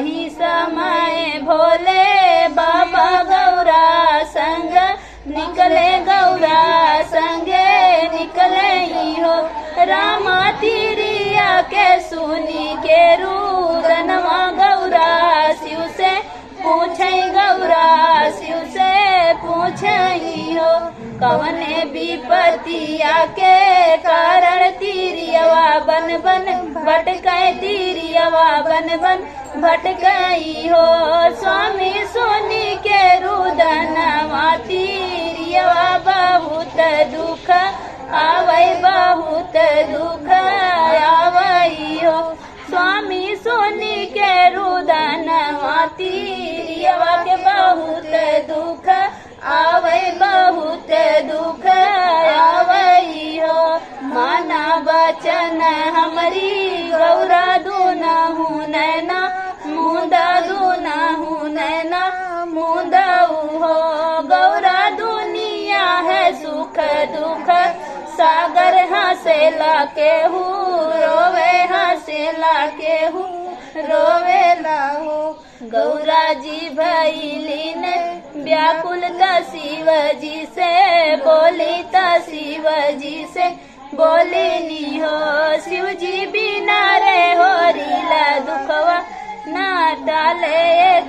वही समय भोले बाबा गौरा संग निकले, गौरा संगे निकले ही हो। रामा तिरिया के सुनी के रुदनवा गौरा शिव से पूछे, गौरा शिव से पूछे हो। कवने विपतिया के कारण तिरियवा बन बन भटके, तिरियवा बन बन भटकई हो। स्वामी सुनी के रुदनवा तिरियवा बहुत दुख आवै, बहुत दुख आवई हो। स्वामी सुनी के रुदनवा तिरियवा के बहुत दुख आवै, बहुत दुख आवई हो। माना बचन हमरी गौरा दुनहु नैना मुंदा, दुनहु नैना मुंदऊ हो। गौरा दुनिया है सुख दुख सागर, हंसेला केहू रोवे, हंसेला केहू रोवेला हो। गौरा जी भैलीन व्याकुल त शिव जी से बोली, त शिव जी से बोली नी हो। शिव जी बिना रे होरीला दुखवा ना टाले,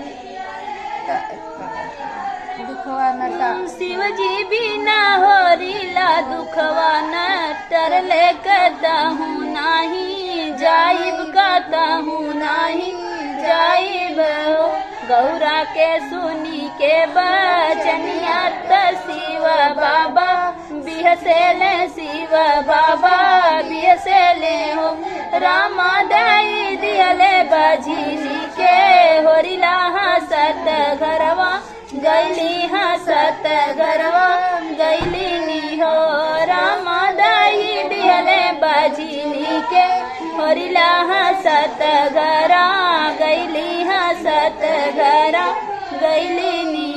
दुखवा न टाले। शिव जी बिना होरीला दुखवा न टरले, कहताहू नाही जाइब, कहताहू नाही जाइब हो। गौरा के सुनी के बचनिया त शिव बाबा बिहसेले, शिव बाबा बिहसेले हो। रामा दई दियले बझिनी के होरिला हसत घरवा गैली, हसत घरवा गैली नी हो। रामा दई दियले बझिनी के होरिला हसत घरा गैली, हसत घरा गैली नी